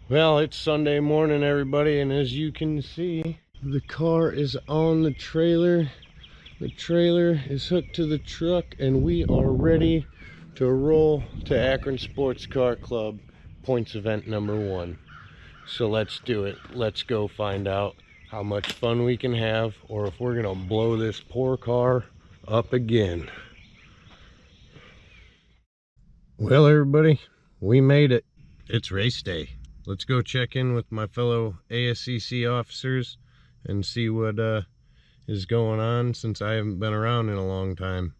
Well, it's Sunday morning, everybody, and as you can see, the car is on the trailer. The trailer is hooked to the truck, and we are ready to roll to Akron Sports Car Club points event number 1. So let's do it. Let's go find out how much fun we can have, or if we're gonna blow this poor car up again. Well, everybody, we made it. It's race day. Let's go check in with my fellow ASCC officers and see what is going on, since I haven't been around in a long time.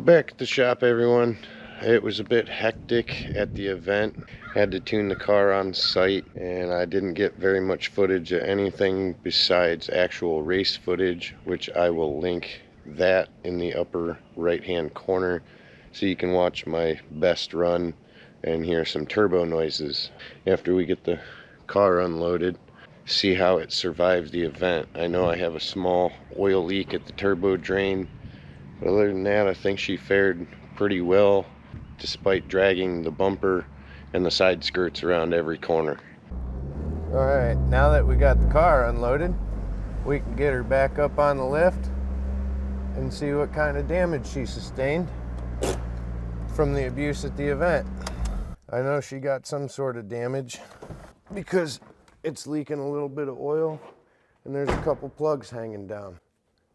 Back at the shop, everyone. It was a bit hectic at the event. Had to tune the car on site, and I didn't get very much footage of anything besides actual race footage, which I will link that in the upper right hand corner so you can watch my best run and hear some turbo noises after we get the car unloaded. See how it survived the event. I know I have a small oil leak at the turbo drain. But other than that, I think she fared pretty well, despite dragging the bumper and the side skirts around every corner. All right, now that we got the car unloaded, we can get her back up on the lift and see what kind of damage she sustained from the abuse at the event. I know she got some sort of damage because it's leaking a little bit of oil and there's a couple plugs hanging down.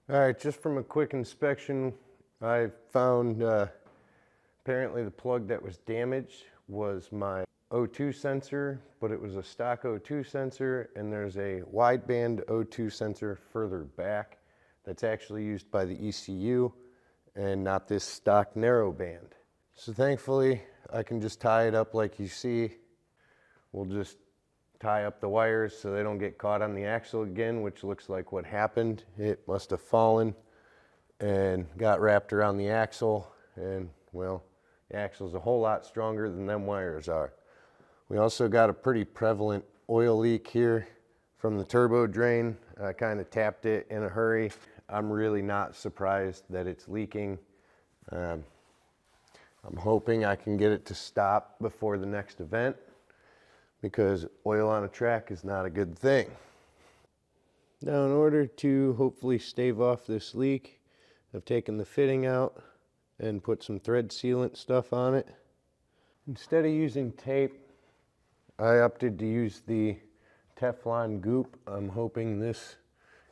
All right, just from a quick inspection, I found apparently the plug that was damaged was my O2 sensor, but it was a stock O2 sensor, and there's a wideband O2 sensor further back that's actually used by the ECU and not this stock narrowband. So thankfully, I can just tie it up like you see. We'll just tie up the wires so they don't get caught on the axle again, which looks like what happened. It must have fallen and got wrapped around the axle, and well, the axle's a whole lot stronger than them wires are. We also got a pretty prevalent oil leak here from the turbo drain. I kind of tapped it in a hurry. I'm really not surprised that it's leaking. I'm hoping I can get it to stop before the next event, because oil on a track is not a good thing. Now, in order to hopefully stave off this leak, I've taken the fitting out and put some thread sealant stuff on it. Instead of using tape, I opted to use the Teflon goop. I'm hoping this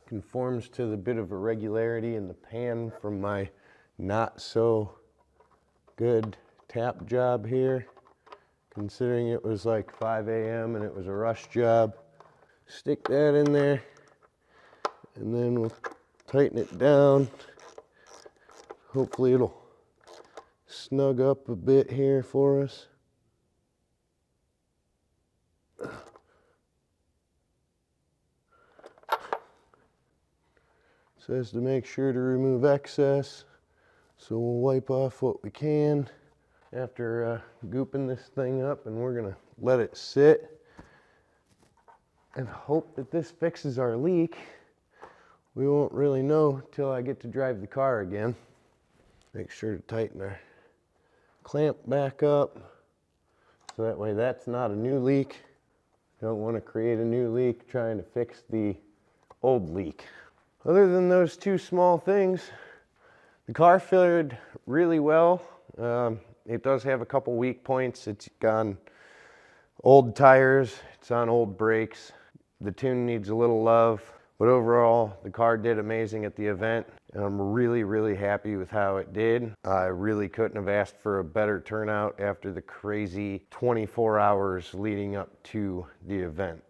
conforms to the bit of irregularity in the pan from my not so good tap job here. Considering it was like 5 a.m. and it was a rush job. Stick that in there, and then we'll tighten it down. Hopefully it'll snug up a bit here for us. Says to make sure to remove excess, so we'll wipe off what we can after gooping this thing up, and we're gonna let it sit and hope that this fixes our leak. We won't really know till I get to drive the car again. Make sure to tighten our clamp back up, so that way that's not a new leak. Don't want to create a new leak trying to fix the old leak. Other than those two small things, the car fared really well. It does have a couple weak points. It's on old tires, it's on old brakes. The tune needs a little love, but overall the car did amazing at the event, and I'm really happy with how it did. I really couldn't have asked for a better turnout after the crazy 24 hours leading up to the event.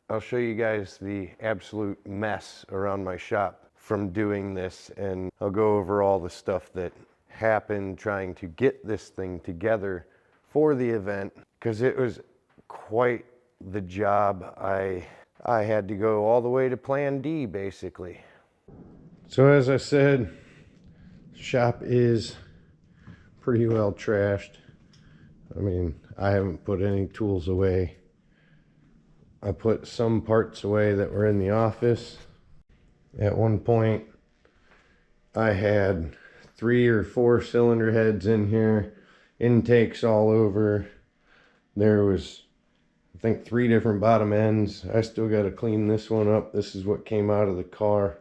I'll show you guys the absolute mess around my shop from doing this, and I'll go over all the stuff that happened trying to get this thing together for the event, because it was quite the job. I had to go all the way to plan D, basically. So as I said, the shop is pretty well trashed. I mean, I haven't put any tools away. I put some parts away that were in the office. At one point, I had 3 or 4 cylinder heads in here, intakes all over. There was, I think, 3 different bottom ends. I still got to clean this one up. This is what came out of the car.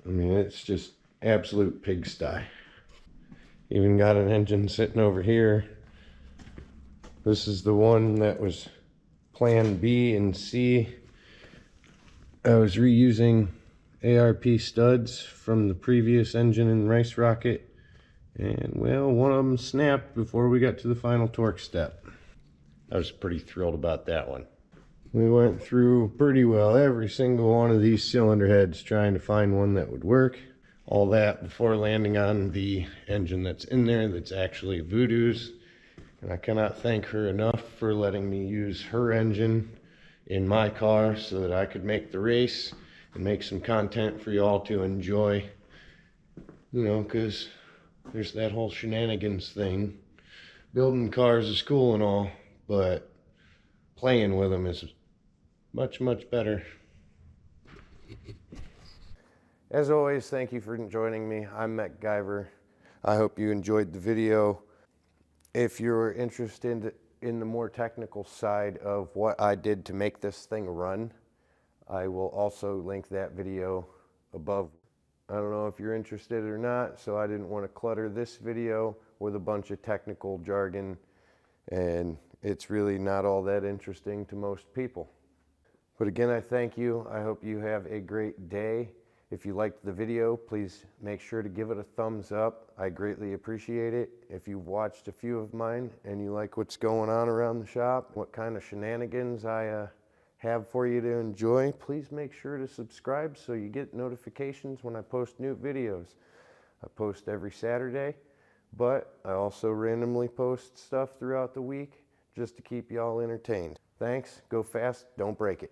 I mean, it's just absolute pigsty. Even got an engine sitting over here. This is the one that was plan B and C. I was reusing ARP studs from the previous engine in the Race Rocket, and well, one of them snapped before we got to the final torque step. I was pretty thrilled about that one. We went through pretty well every single one of these cylinder heads trying to find one that would work. All that before landing on the engine that's in there that's actually Voodoo's. And I cannot thank her enough for letting me use her engine in my car so that I could make the race and make some content for y'all to enjoy. You know, because there's that whole shenanigans thing. Building cars is cool and all, but playing with them is much, much better. As always, thank you for joining me. I'm MechGuyver. I hope you enjoyed the video. If you're interested in the more technical side of what I did to make this thing run, I will also link that video above. I don't know if you're interested or not, so I didn't want to clutter this video with a bunch of technical jargon, and it's really not all that interesting to most people. But again, I thank you. I hope you have a great day. If you liked the video, please make sure to give it a thumbs up. I greatly appreciate it. If you've watched a few of mine and you like what's going on around the shop, what kind of shenanigans I have for you to enjoy, please make sure to subscribe so you get notifications when I post new videos. I post every Saturday, but I also randomly post stuff throughout the week just to keep y'all entertained. Thanks. Go fast. Don't break it.